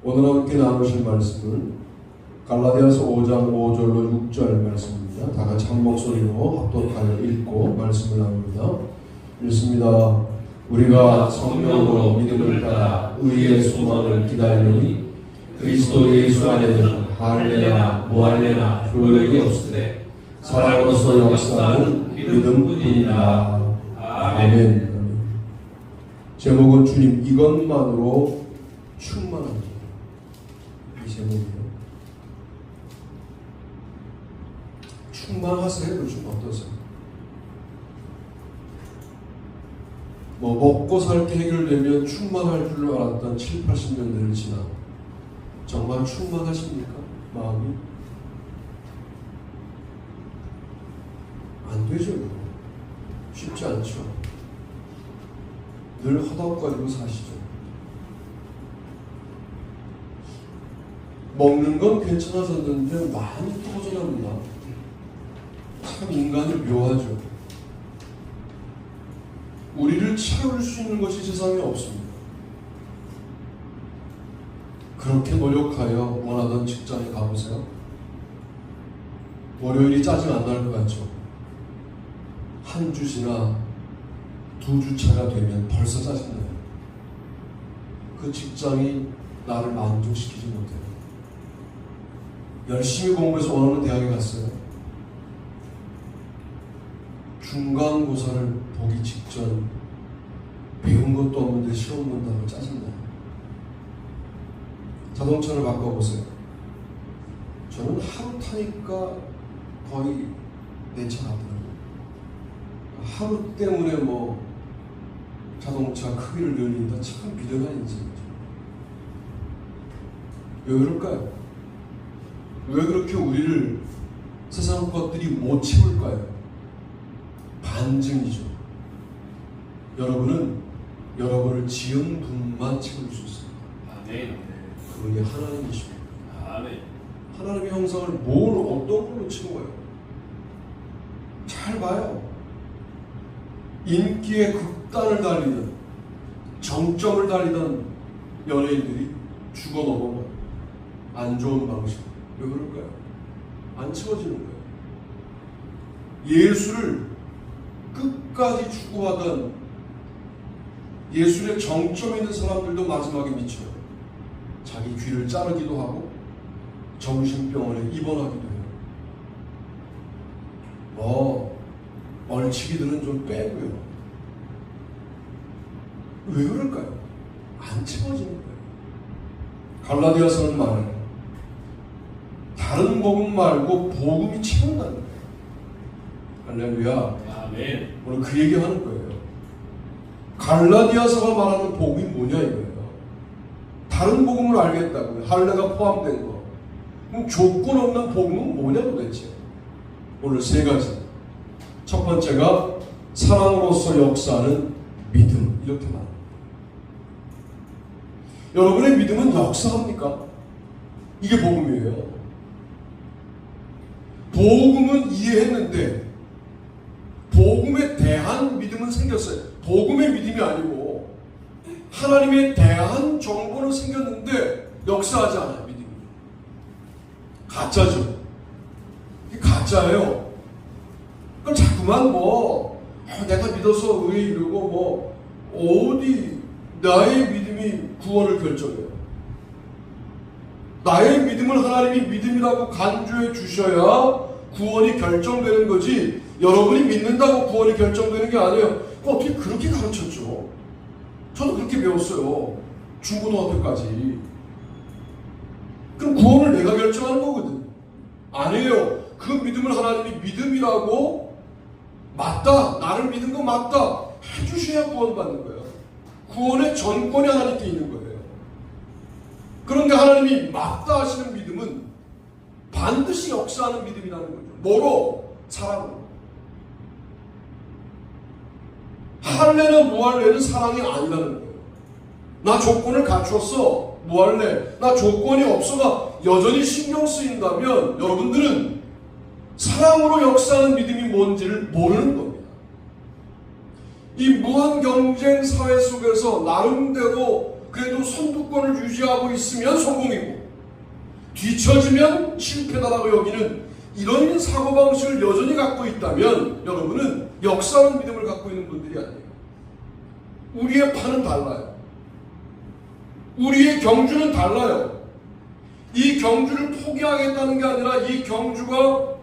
오늘 함께 나누실 말씀은 갈라디아서 5장 5절로 6절 말씀입니다. 다 같이 한 목소리로 합독하여 읽고 말씀을 나눕니다. 읽습니다. 우리가 성령으로 믿음을 따라 의의 소망을 기다리니 그리스도 예수 안에는 할례나 무할례나 교육이 없으되 사랑으로서 역사하는 믿음뿐이라. 아멘. 제목은 주님 이것만으로 충만합니다. 이 제목이요. 충만하세요? 요즘 어떠세요? 먹고 살 게 해결되면 충만할 줄로 알았던 7, 80년대를 지나 정말 충만하십니까? 마음이? 안 되죠. 쉽지 않죠. 늘 허덕거리고 사시죠. 먹는 건 괜찮아졌는데 많이 터져납니다. 참 인간이 묘하죠. 우리를 채울 수 있는 것이 세상에 없습니다. 그렇게 노력하여 원하던 직장에 가보세요. 월요일이 짜증 안 날 것 같죠? 한 주 지나 2주차가 되면 벌써 짜증나요. 그 직장이 나를 만족시키지 못해요. 열심히 공부해서 원하는 대학에 갔어요. 중간고사를 보기 직전 배운 것도 없는데 시험 본다고 짜증나요. 자동차를 바꿔보세요. 저는 하루 타니까 거의 내 차 같더라고요. 하루 때문에 자동차 크기를 늘린다. 참 미련한 인생이죠. 왜 그럴까요? 왜 그렇게 우리를 세상 것들이 못 채울까요? 반증이죠. 여러분은 여러분을 지은 분만 채울 수 있습니다. 아멘. 그분이 하나님이십니다. 아멘. 하나님의 형상을 어떤 걸로 채워요? 잘 봐요. 인기의 극단을 달리는, 정점을 달리던 연예인들이 죽어 넘어가요. 안 좋은 방식. 왜 그럴까요? 안 채워지는 거예요. 예수를 끝까지 추구하던 예술의 정점에 있는 사람들도 마지막에 미쳐요. 자기 귀를 자르기도 하고 정신병원에 입원하기도 해요. 얼치기들은 좀 빼고요. 왜 그럴까요? 안 채워지는 거예요. 갈라디아서는 말해요. 다른 복음 말고 복음이 채운다는 거예요. 할렐루야. 아멘. 오늘 그 얘기하는 거예요. 갈라디아서가 말하는 복음이 뭐냐 이거예요. 다른 복음을 알겠다고요. 할례가 포함된 거. 그럼 조건 없는 복음은 뭐냐 도대체. 오늘 세 가지. 첫 번째가 사랑으로서 역사하는 믿음. 이렇게 말합니다. 여러분의 믿음은 역사합니까? 이게 복음이에요. 복음은 이해했는데 복음에 대한 믿음은 생겼어요. 복음의 믿음이 아니고 하나님에 대한 정보는 생겼는데 역사하지 않아요. 믿음이. 가짜죠. 이게 가짜예요. 그럼 자꾸만 내가 믿어서 의에 이르고 어디 나의 믿음이 구원을 결정해요. 나의 믿음을 하나님이 믿음이라고 간주해 주셔야 구원이 결정되는 거지 여러분이 믿는다고 구원이 결정되는 게 아니에요. 어떻게 그렇게 가르쳤죠? 저도 그렇게 배웠어요. 중고등학교까지. 그럼 구원을 내가 결정하는 거거든. 아니에요. 그 믿음을 하나님이 믿음이라고 맞다. 나를 믿는 거 맞다. 해주셔야 구원받는 거예요. 구원의 전권이 하나님께 있는 거예요. 그런데 하나님이 맞다 하시는 믿음은 반드시 역사하는 믿음이라는 거죠. 뭐로? 사랑으로. 할례나 무할례는 사랑이 아니라는 거예요. 나 조건을 갖췄어. 무할례. 나 조건이 없어가 여전히 신경 쓰인다면 여러분들은 사랑으로 역사하는 믿음이 뭔지를 모르는 겁니다. 이 무한 경쟁 사회 속에서 나름대로 그래도 선두권을 유지하고 있으면 성공이고 뒤처지면 실패다라고 여기는 이런 사고방식을 여전히 갖고 있다면 여러분은 역사하는 믿음을 갖고 있는 분들이 아니에요. 우리의 판은 달라요. 우리의 경주는 달라요. 이 경주를 포기하겠다는 게 아니라 이 경주가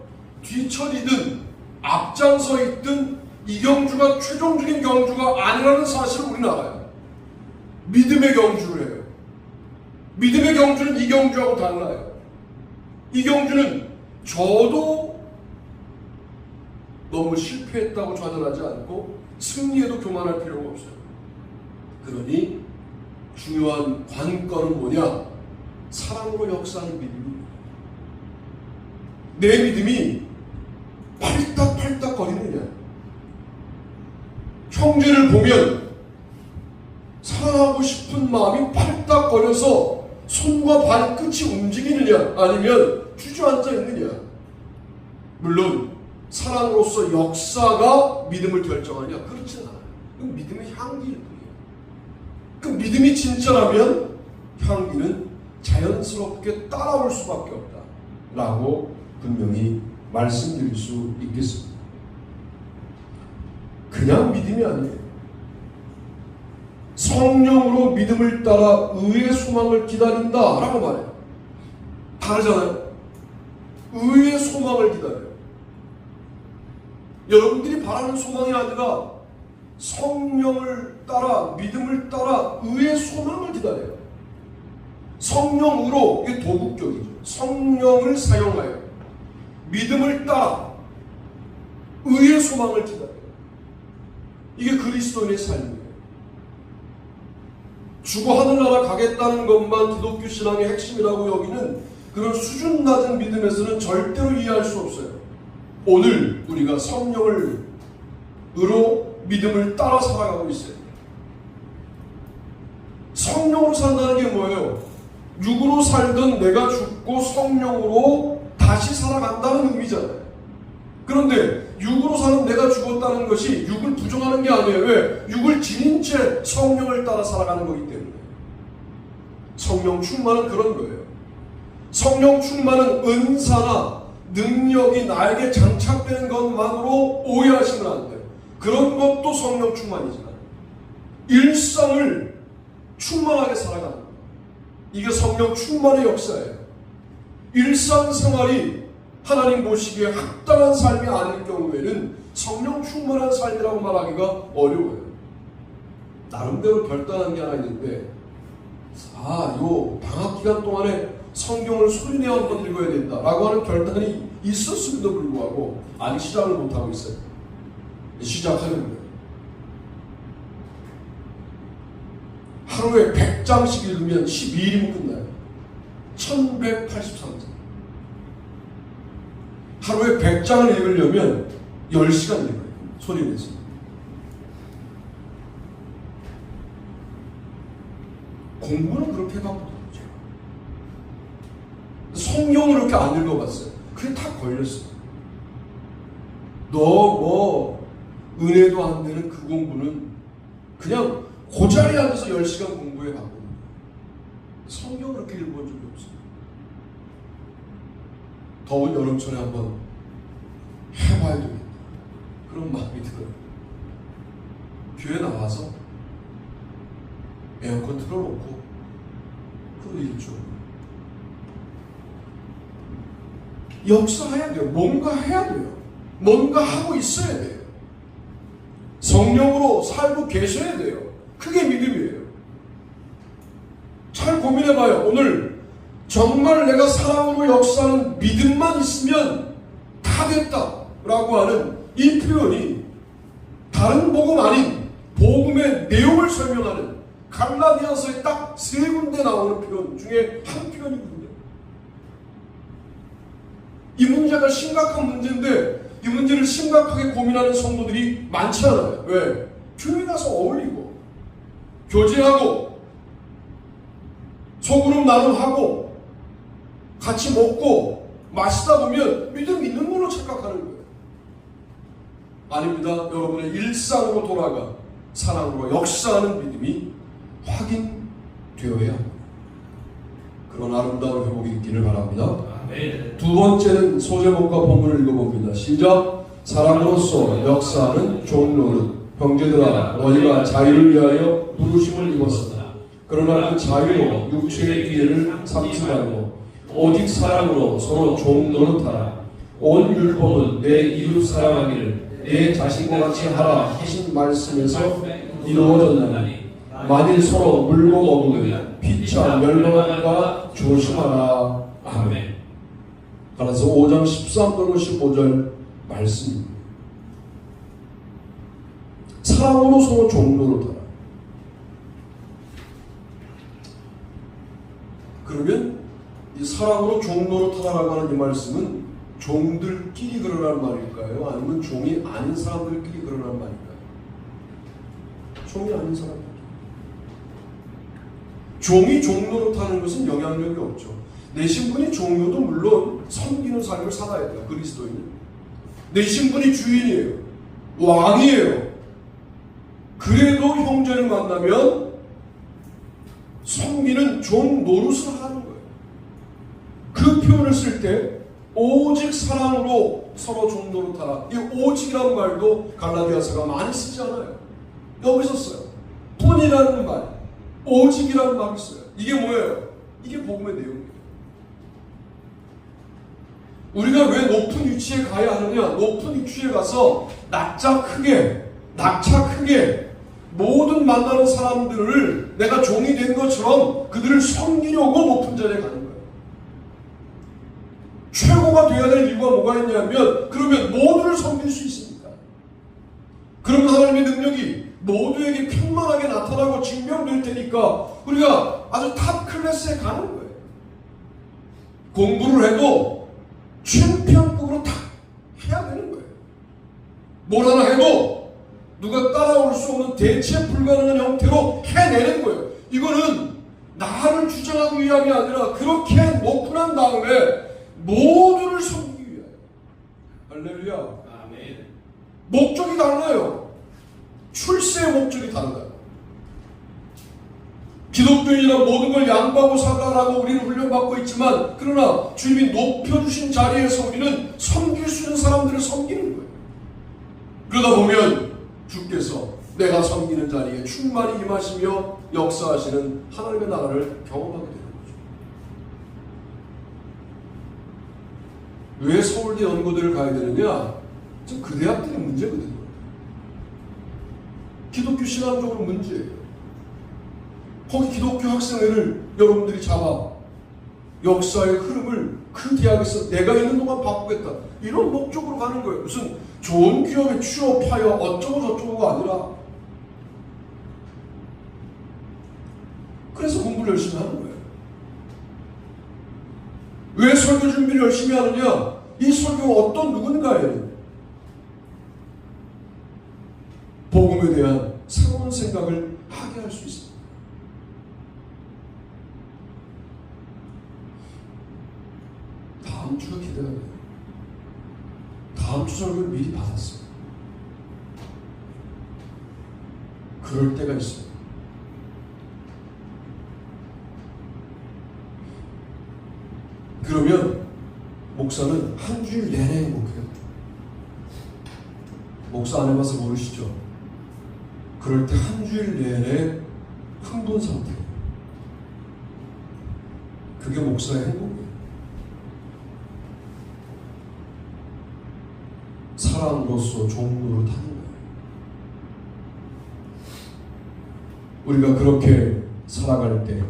뒤처지든 앞장서 있든 이 경주가 최종적인 경주가 아니라는 사실을 우리는 알아요. 믿음의 경주를 해요. 믿음의 경주는 이 경주하고 달라요. 이 경주는 저도 너무 실패했다고 좌절하지 않고 승리에도 교만할 필요가 없어요. 그러니 중요한 관건은 뭐냐? 사랑으로 역사하는 믿음입니다. 내 믿음이 팔딱팔딱 거리느냐? 형제를 보면 사랑하고 싶은 마음이 팔딱거려서 손과 발끝이 움직이느냐? 아니면 주저앉아 있느냐? 물론 사랑으로서 역사가 믿음을 결정하냐? 그렇지 않아요. 그건 믿음의 향기일 뿐이에요. 그 믿음이 진짜라면 향기는 자연스럽게 따라올 수밖에 없다 라고 분명히 말씀드릴 수 있겠습니다. 그냥 믿음이 아니에요. 성령으로 믿음을 따라 의의 소망을 기다린다 라고 말해요. 다르잖아요. 의의 소망을 기다려요. 여러분들이 바라는 소망이 아니라 성령을 따라 믿음을 따라 의의 소망을 기다려요. 성령으로, 이게 도국격이죠. 성령을 사용하여 믿음을 따라 의의 소망을 기다려요. 이게 그리스도인의 삶이에요. 죽어 하늘나라 가겠다는 것만 기독교 신앙의 핵심이라고 여기는 그런 수준 낮은 믿음에서는 절대로 이해할 수 없어요. 오늘 우리가 성령으로 믿음을 따라 살아가고 있어요. 성령으로 산다는 게 뭐예요? 육으로 살던 내가 죽고 성령으로 다시 살아간다는 의미잖아요. 그런데 육으로 사는 내가 죽었다는 것이 육을 부정하는 게 아니에요. 왜? 육을 지닌 채 성령을 따라 살아가는 거기 때문에. 성령 충만은 그런 거예요. 성령 충만은 은사나 능력이 나에게 장착되는 것만으로 오해하시면 안 돼요. 그런 것도 성령 충만이지만 일상을 충만하게 살아가는 거예요. 이게 성령 충만의 역사예요. 일상생활이 하나님 보시기에 합당한 삶이 아닐 경우에는 성령 충만한 삶이라고 말하기가 어려워요. 나름대로 결단한 게 하나 있는데 요 방학기간 동안에 성경을 소리내어 한번 읽어야 된다라고 하는 결단이 있었음에도 불구하고 아직 시작을 못하고 있어요. 시작하려는 거예요. 하루에 100장씩 읽으면 12일이면 끝나요. 1183장. 하루에 100장을 읽으려면 10시간 읽어요. 소리내서. 공부는 그렇게 해봤거든요. 성경을 그렇게 안 읽어봤어요. 그게 다 걸렸어요. 은혜도 안 되는 그 공부는 그냥 그 자리에 앉아서 10시간 공부해 봤거든요. 성경을 그렇게 읽어본 적이 없어요. 더운 여름철에 한번 해봐야 되겠다. 그런 마음이 들어요. 교회 나와서 에어컨 틀어놓고 그 일주 역사해야 돼요. 뭔가 해야 돼요. 뭔가 하고 있어야 돼요. 성령으로 살고 계셔야 돼요. 그게 믿음이에요. 잘 고민해봐요. 오늘 정말 내가 사랑으로 역사하는 믿음만 있으면 다 됐다 라고 하는 이 표현이 다른 복음 아닌 복음의 내용을 설명하는 갈라디아서에 딱 3군데 나오는 표현 중에 한 표현이거든요. 이 문제가 심각한 문제인데 이 문제를 심각하게 고민하는 성도들이 많지 않아요. 왜? 교회 가서 어울리고 교제하고 소그룹 나눔하고 같이 먹고 마시다 보면 믿음 있는 걸로 착각하는 거예요. 아닙니다. 여러분의 일상으로 돌아가 사랑으로 역사하는 믿음이 되어야 합니다. 그런 아름다운 회복이 있기를 바랍니다. 아멘. 두 번째는 소제목과 본문을 읽어봅니다. 시작. 사랑으로서 역사하는 종로는 형제들아 너희가 자유를 위하여 부르심을 입었으나 그러나 그 자유로 육체의 기회를 삼지 말고 오직 사랑으로 서로 종노릇하라. 온 율법은 내 이웃 사랑하기를 내 자신과 같이 하라 하신 말씀에서 이루어졌나니 만일 서로 물고 먹으면 피차 멸망할까 조심하라. 아멘. 따라서 5장 13절로 15절 말씀입니다. 사랑으로 서로 종노릇하라. 그러면 이 사랑으로 종노릇하라고 하는 이 말씀은 종들끼리 그러라는 말일까요? 아니면 종이 아닌 사람들끼리 그러라는 말일까요? 종이 아닌 사람들. 종이 종노릇하는 것은 영향력이 없죠. 내 신분이 종료도 물론 섬기는 삶을 살아야 돼요. 그리스도인은. 내 신분이 주인이에요. 왕이에요. 그래도 형제를 만나면 섬기는 종 노릇을 하는 거예요. 그 표현을 쓸 때 오직 사랑으로 서로 종 노릇하라. 이 오직이라는 말도 갈라디아서가 많이 쓰지 않아요. 여기서 써요. 뿐이라는 말, 오직이라는 말을 써요. 이게 뭐예요? 이게 복음의 내용이에요. 우리가 왜 높은 위치에 가야 하느냐? 높은 위치에 가서 낙차 크게 모든 만나는 사람들을 내가 종이 된 것처럼 그들을 섬기려고 높은 자리에 가는 거예요. 최고가 되어야 될 이유가 뭐가 있냐면 그러면 모두를 섬길 수 있습니다. 그러면 하나님의 능력이 모두에게 평만하게 나타나고 증명될 테니까 우리가 아주 탑 클래스에 가는 거예요. 공부를 해도 챔피언급으로 다 해야 되는 거예요. 뭘 하나 해도 누가 따라올 수 없는 대체 불가능한 형태로 해내는 거예요. 이거는 나를 주장하기 위함이 아니라 그렇게 놓고 난 다음에 모두를 섬기기 위하여. 할렐루야. 아멘. 목적이 달라요. 출세의 목적이 달라요. 기독교인이란 모든 걸 양보하고 살아라고 우리는 훈련받고 있지만 그러나 주님이 높여주신 자리에서 우리는 섬길 수 있는 사람들을 섬기는 거예요. 그러다 보면 주께서 내가 섬기는 자리에 충만히 임하시며 역사하시는 하나님의 나라를 경험하게 되는 거죠. 왜 서울대 연고대를 가야 되느냐? 그 대학들이 문제거든요. 기독교 신앙적으로 문제예요. 거기 기독교 학생회를 여러분들이 잡아 역사의 흐름을 그 대학에서 내가 있는 동안 바꾸겠다. 이런 목적으로 가는 거예요. 무슨 좋은 기업에 취업하여 어쩌고 저쩌고가 아니라 그래서 공부를 열심히 하는 거예요. 왜 설교 준비를 열심히 하느냐? 이 설교가 어떤 누군가에는 복음에 대한 새로운 생각을 하게 할 수 있습니다. 다음 주가 기대가 돼요. 다음 주 설교를 미리 받았어요. 그럴 때가 있어요. 그러면 목사는 한 주일 내내 행복해요. 목사 안 해봐서 모르시죠? 그럴 때 한 주일 내내 흥분 상태예요. 그게 목사의 행복이에요. 사람으로서 종로를 타는 거예요. 우리가 그렇게 살아갈 때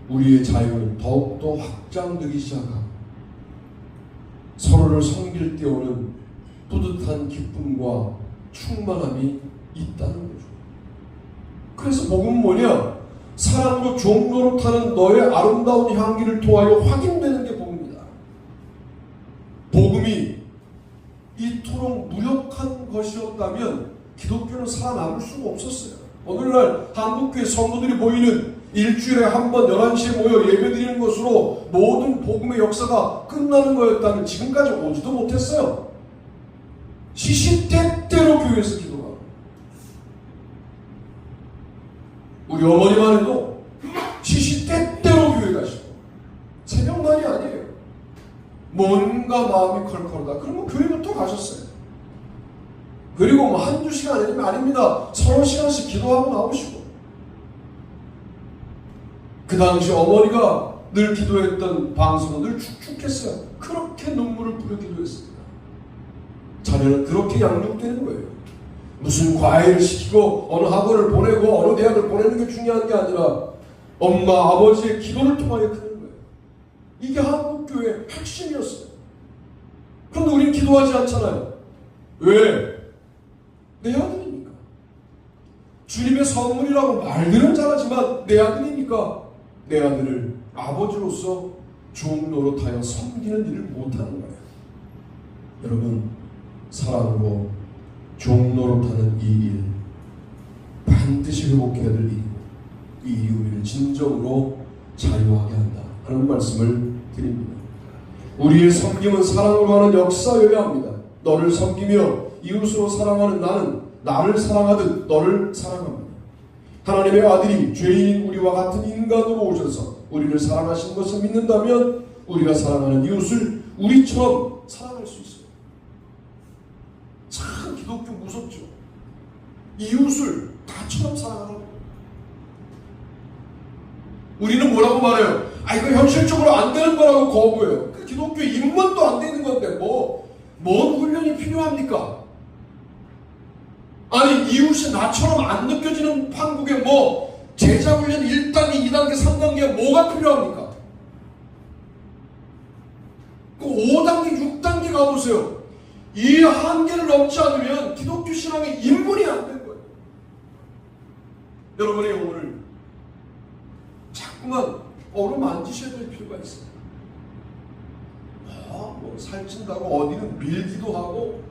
우리의 자유는 더욱더 확장되기 시작하고 서로를 섬길 때 오는 뿌듯한 기쁨과 충만함이 있다는 거죠. 그래서 복음은 뭐냐? 사랑으로 종노릇하는 너의 아름다운 향기를 통하여 확인되는 게 복음이다. 복음이 이토록 무력한 것이었다면 기독교는 살아남을 수가 없었어요. 오늘날 한국교회 성도들이 모이는 일주일에 한 번 11시에 모여 예배드리는 것으로 모든 복음의 역사가 끝나는 거였다면 지금까지 오지도 못했어요. 시시때때로 교회에서 기도하고 우리 어머니만 해도 뭔가 마음이 컬컬하다. 그러면 교회부터 가셨어요. 그리고 뭐 한두 시간 아닙니다. 30시간씩 기도하고 나오시고. 그 당시 어머니가 늘 기도했던 방송은 늘 축축했어요. 그렇게 눈물을 뿌려 기도했습니다. 자녀는 그렇게 양육되는 거예요. 무슨 과외를 시키고 어느 학원을 보내고 어느 대학을 보내는 게 중요한 게 아니라 엄마 아버지의 기도를 통하여 크는 거예요. 이게 한국교회의 핵심이었어요. 그런데 우리는 기도하지 않잖아요. 왜? 내 아들이니까. 주님의 선물이라고 말들은 잘하지만 내 아들이니까 내 아들을 아버지로서 종 노릇하여 섬기는 일을 못하는 거예요. 여러분, 사랑으로 종 노릇하는 이 일 반드시 회복해야 될 일이고, 이 일이 우리를 진정으로 자유하게 한다 하는 말씀을 드립니다. 우리의 섬김은 사랑으로 하는 역사여야 합니다. 너를 섬기며 이웃으로 사랑하는 나는 나를 사랑하듯 너를 사랑합니다. 하나님의 아들이 죄인인 우리와 같은 인간으로 오셔서 우리를 사랑하신 것을 믿는다면 우리가 사랑하는 이웃을 우리처럼 사랑할 수 있어요. 참 기독교 무섭죠. 이웃을 나처럼 사랑하라고. 우리는 뭐라고 말해요? 이거 현실적으로 안 되는 거라고 거부해요. 기독교 입문도 안 되는 건데 뭔 훈련이 필요합니까? 아니 이웃이 나처럼 안 느껴지는 한국에 제자 훈련 1단계, 2단계, 3단계 뭐가 필요합니까? 그 5단계, 6단계 가보세요. 이 한계를 넘지 않으면 기독교 신앙의 입문이 안 된 거예요. 여러분의 영혼을 자꾸만 어루만지셔야 될 필요가 있어요. 살찐다고 어디는 밀기도 하고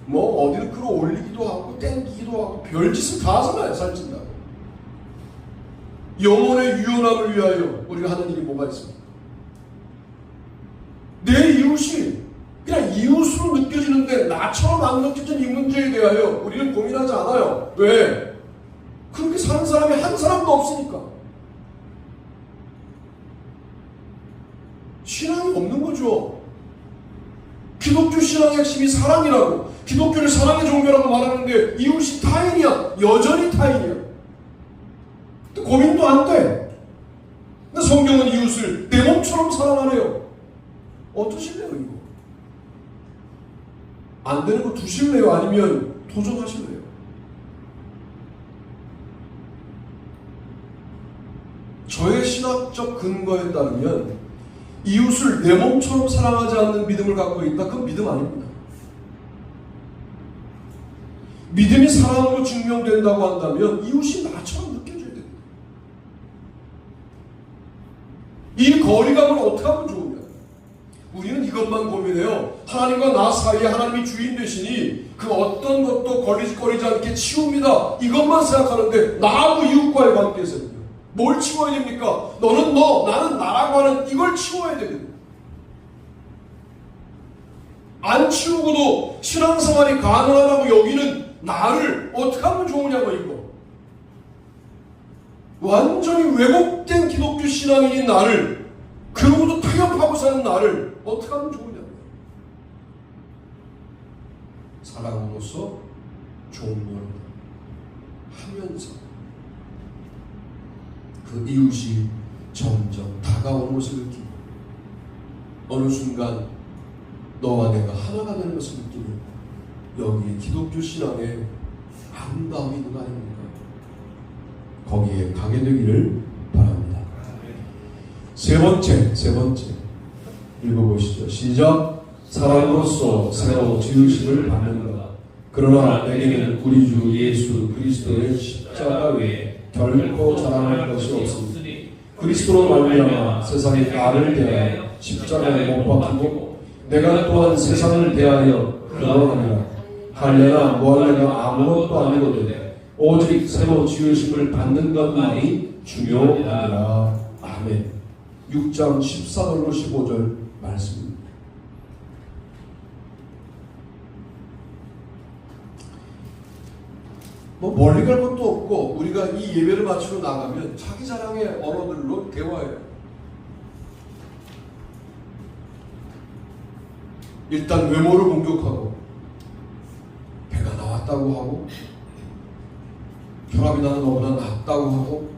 어디는 끌어올리기도 하고 땡기기도 하고 별짓을 다 하잖아요. 살찐다고. 영혼의 유연함을 위하여 우리가 하는 일이 뭐가 있습니까? 내 이웃이 그냥 이웃으로 느껴지는데 나처럼 안 느껴진 이 문제에 대하여 우리는 고민하지 않아요. 왜? 그렇게 사는 사람이 한 사람도 없으니까. 신앙이 없는 거죠. 기독교 신앙의 핵심이 사랑이라고, 기독교를 사랑의 종교라고 말하는데 이웃이 타인이야. 여전히 타인이야. 근데 고민도 안 돼. 근데 성경은 이웃을 내 몸처럼 사랑하래요. 어떠실래요 이거? 안 되는 거 두실래요? 아니면 도전하실래요? 저의 신학적 근거에 따르면 이웃을 내 몸처럼 사랑하지 않는 믿음을 갖고 있다? 그건 믿음 아닙니다. 믿음이 사랑으로 증명된다고 한다면 이웃이 나처럼 느껴져야 됩니다. 이 거리감을 어떻게 하면 좋으냐? 우리는 이것만 고민해요. 하나님과 나 사이에 하나님이 주인 되시니 그 어떤 것도 거리지 않게 치웁니다. 이것만 생각하는데 나하고 이웃과의 관계에서는요. 뭘 치워야 됩니까? 너는 너, 나는 나라고 하는 이걸 치워야 됩니다. 안 치우고도 신앙생활이 가능하다고 여기는 나를 어떻게 하면 좋으냐고 이거. 완전히 왜곡된 기독교 신앙인인 나를, 그러고도 타협하고 사는 나를 어떻게 하면 좋으냐고. 사랑으로서 종로를 하면서 그 이웃이 점점 다가오는 것을 느끼고 어느 순간 너와 내가 하나가 되는 것을 느끼는 여기에 기독교 신앙의 아름다움이 있는 거 아닙니까? 거기에 가게 되기를 바랍니다. 세 번째 읽어보시죠. 시작. 사랑으로서 새로 지으심을 받는다. 그러나 내게는 우리 주 예수 그리스도의 십자가 외에 결코 자랑할 것이 없으니 그리스도로 말미암아 세상이 나를 대하여 십자가에 못 박히고 내가 또한 세상을 대하여 그러하니라. 할래나 뭐할래나 아무것도 아니거든 오직 새로 지으심을 받는 것만이 중요하니라. 아멘. 6장 14절로 15절 말씀입니다. 멀리 갈 것도 없고 우리가 이 예배를 마치고 나가면 자기 자랑의 언어들로 대화해요. 일단 외모를 공격하고 배가 나왔다고 하고 혈압이 나는 너보다 낫다고 하고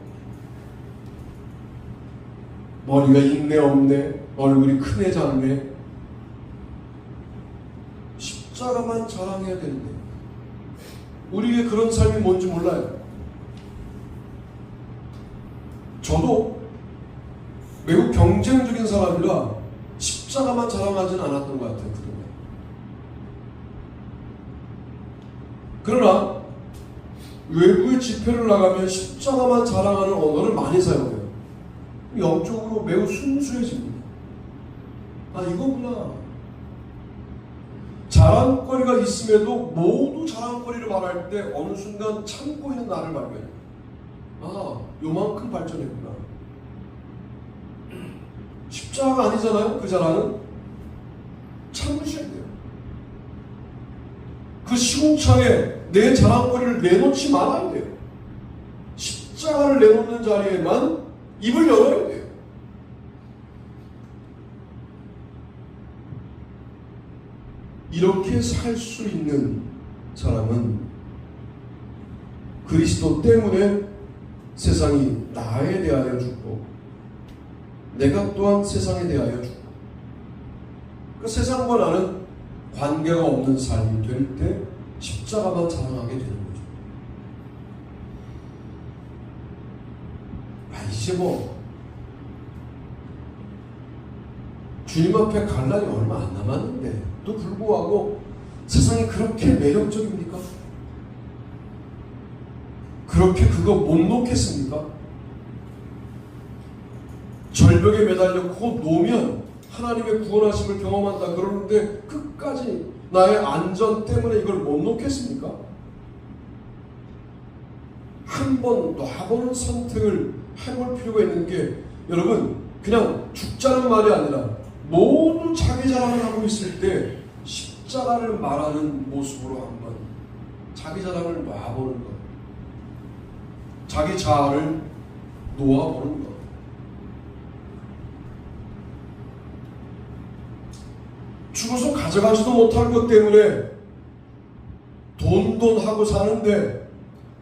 머리가 있네 없네 얼굴이 크네 작네 십자가만 자랑해야 되는데 우리의 그런 삶이 뭔지 몰라요. 저도 매우 경쟁적인 사람이라 십자가만 자랑하지는 않았던 것 같아요. 그러나 외부의 집회를 나가면 십자가만 자랑하는 언어를 많이 사용해요. 영적으로 매우 순수해집니다. 아, 이거구나. 자랑거리가 있음에도 모두 자랑거리를 말할 때 어느 순간 참고 있는 나를 발견해요. 아, 요만큼 발전했구나. 십자가가 아니잖아요. 그 자랑은 참으셔야 돼요. 그 시궁창에 내 자랑거리를 내놓지 말아야 돼요. 십자가를 내놓는 자리에만 입을 열어야 돼요. 이렇게 살 수 있는 사람은 그리스도 때문에 세상이 나에 대하여 죽고 내가 또한 세상에 대하여 죽고 그 세상과 나는 관계가 없는 삶이 될 때 십자가만 자랑하게 되는 거죠. 이제 주님 앞에 갈 날이 얼마 안 남았는데 또 불구하고 세상이 그렇게 매력적입니까? 그렇게 그거 못 놓겠습니까? 절벽에 매달려 곧 놓으면 하나님의 구원하심을 경험한다 그러는데 끝까지 나의 안전 때문에 이걸 못 놓겠습니까? 한번 놔보는 선택을 해볼 필요가 있는 게 여러분 그냥 죽자는 말이 아니라 모두 자기 자랑을 하고 있을 때 십자가를 말하는 모습으로 한번 자기 자랑을 놔보는 것, 자기 자아를 놓아보는 것. 죽어서 가져가지도 못할 것 때문에 돈 하고 사는데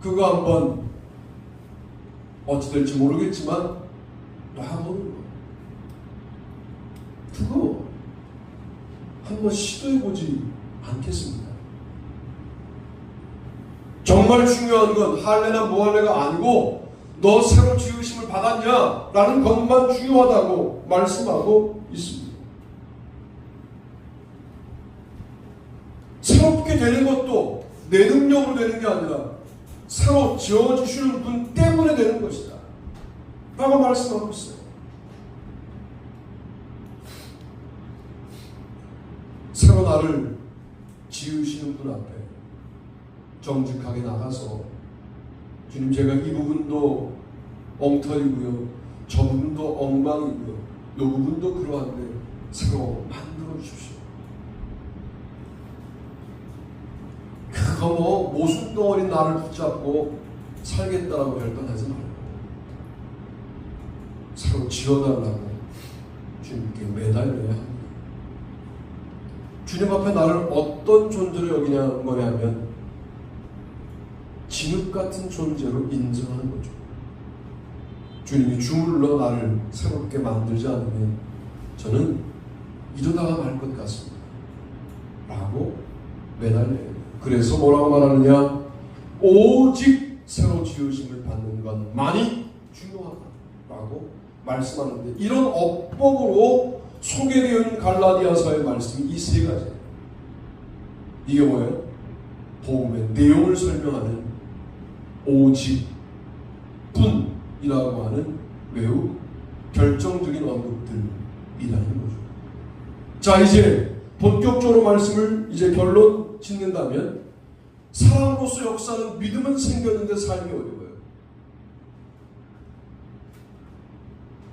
그거 한번 어찌 될지 모르겠지만 놔보는 거. 그거 한번 시도해보지 않겠습니까? 정말 중요한 건 할례나 무할례가 아니고 너 새로 지으심을 받았냐? 라는 것만 중요하다고 말씀하고 있습니다. 새롭게 되는 것도 내 능력으로 되는 게 아니라 새로 지어주시는 분 때문에 되는 것이다 라고 말씀하고 있어요. 새로 나를 지으시는 분 앞에 정직하게 나가서 주님 제가 이 부분도 엉터리고요 저 부분도 엉망이고요 이 부분도 그러한데 새로 만들어 주십시오. 그거 모순덩어리 나를 붙잡고 살겠다라고 결단하지 말고 새로 지어달라고 주님께 매달려야 합니다. 주님 앞에 나를 어떤 존재로 여기냐는 거냐면 진흙 같은 존재로 인정하는 거죠. 주님이 주물러 나를 새롭게 만들지 않으면 저는 이러다가 말 것 같습니다 라고 매달려요. 그래서 뭐라고 말하느냐? 오직 새로 지으심을 받는 것만이 중요하다라고 말씀하는데 이런 업복으로 소개되어 있는 갈라디아서의 말씀이 이 세 가지예요. 이게 뭐예요? 복음의 내용을 설명하는 오직 뿐이라고 하는 매우 결정적인 언급들이라는 거죠. 자, 이제 본격적으로 말씀을 이제 결론 짓는다면 사랑으로서 역사는 믿음은 생겼는데 삶이 어려워요.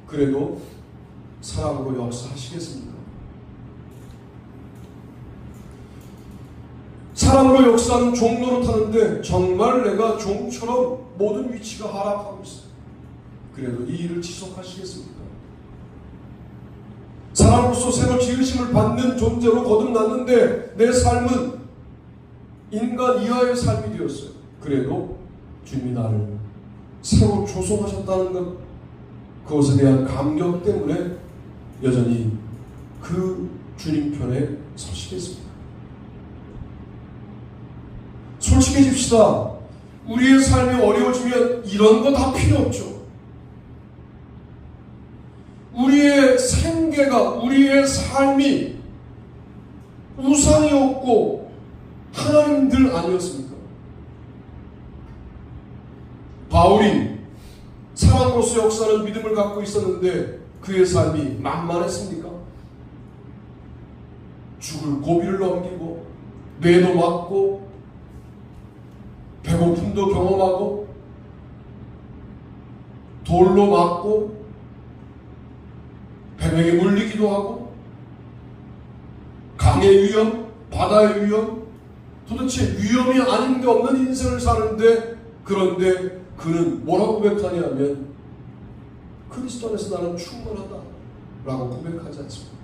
그래도 사랑으로 역사하시겠습니까? 사랑으로 역사는 종로로 타는데 정말 내가 종처럼 모든 위치가 하락하고 있어요. 그래도 이 일을 지속하시겠습니까? 사람으로서 새로 지으심을 받는 존재로 거듭났는데 내 삶은 인간 이하의 삶이 되었어요. 그래도 주님이 나를 새로 조성하셨다는 것, 그것에 대한 감격 때문에 여전히 그 주님 편에 서시겠습니다. 솔직해집시다. 우리의 삶이 어려워지면 이런 거 다 필요 없죠. 우리의 생계가, 우리의 삶이 우상이 없고 하나님들 아니었습니까? 바울이 사랑으로서 역사는 믿음을 갖고 있었는데 그의 삶이 만만했습니까? 죽을 고비를 넘기고 뇌도 맞고 배고픔도 경험하고 돌로 맞고 배명에 물리기도 하고 강의 위험, 바다의 위험, 도대체 위험이 아닌 게 없는 인생을 사는데, 그런데 그는 뭐라고 고백하냐면 그리스도 안에서 나는 충분하다 라고 고백하지 않습니다.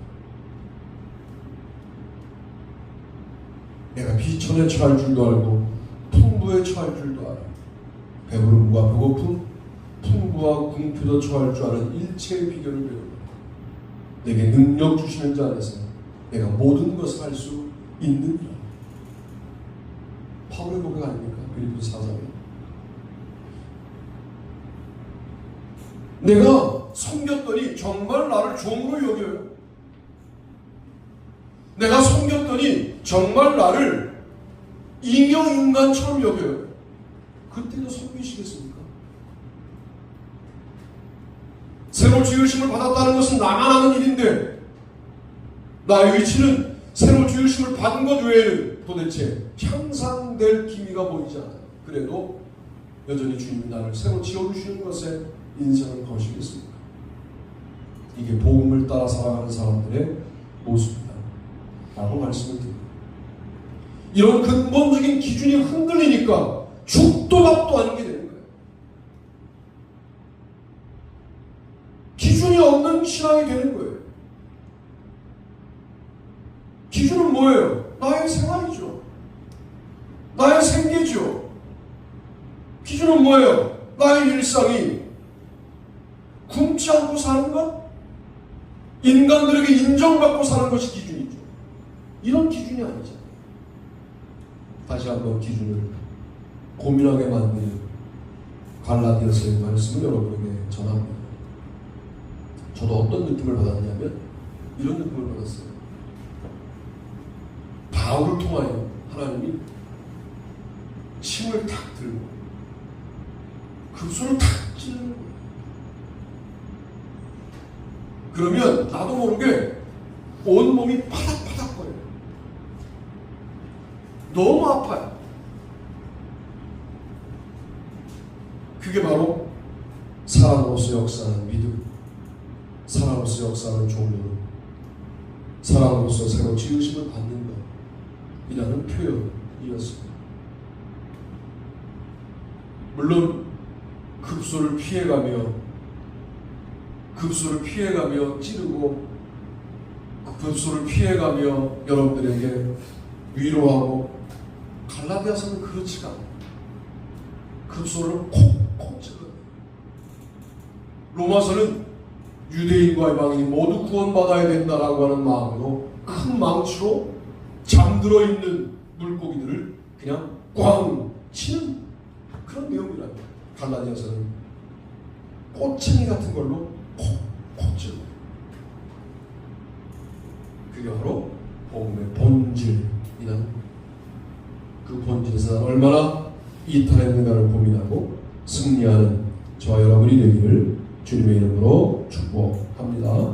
내가 비천에 처할 줄도 알고 풍부에 처할 줄도 알아. 배부름과 배고픔, 풍부와 궁핍도 처할 줄 아는 일체의 비결을 배우라. 내게 능력 주시는 자 안에서 내가 모든 것을 할 수 있느니라. 바울의 고백 아닙니까? 빌립보서 4장에. 내가 섬겼더니 정말 나를 종으로 여겨요. 내가 섬겼더니 정말 나를 인형인간처럼 여겨요. 그때도 섬기시겠습니까? 새로 지으심을 받았다는 것은 나만 하는 일인데 나의 위치는 새로 지으심을 받은 것 외에는 도대체 향상될 기미가 보이지 않아요. 그래도 여전히 주님이 나를 새로 지어주시는 것에 인생을 거시겠습니까? 이게 복음을 따라 살아가는 사람들의 모습이다 라고 말씀을 드립니다. 이런 근본적인 기준이 흔들리니까 죽도 밥도 아닌 게 되는 거예요. 기준이 없는 신앙이 되는 거예요. 기준은 뭐예요? 나의 생활이죠. 나의 생계죠. 기준은 뭐예요? 나의 일상이 굶지 않고 사는 것? 인간들에게 인정받고 사는 것이 기준이죠. 이런 기준이 아니죠. 다시 한번 기준을 고민하게 만드는 갈라디아서의 말씀을 여러분에게 전합니다. 저도 어떤 느낌을 받았냐면 이런 느낌을 받았어요. 바울을 통하여 하나님이 침을 탁 들고 급소를 탁 찌르는 거예요. 그러면 나도 모르게 온몸이 파닥파닥거려요. 너무 아파요. 그게 바로 사랑으로서 역사하는 믿음, 사랑으로서 역사하는 종교, 사랑으로서 새로 지으심을 받는 것이라는 표현이었습니다. 물론 급소를 피해가며 찌르고 급소를 피해가며 여러분들에게 위로하고, 갈라디아서는 그렇지가 않아요. 급소를 콕콕 찔러요. 로마서는 유대인과 이방인이 모두 구원받아야 된다라고 하는 마음으로 큰 망치로 잠들어 있는 물고기들을 그냥 꽝 치는 그런 내용이랍니다. 갈라디아서는 꼬챙이 같은 걸로 콕콕 찔러요. 그게 바로 복음의 본질이라는, 그 본질에서 얼마나 이탈했는가를 고민하고 승리하는 저와 여러분이 되기를 주님의 이름으로 축복합니다.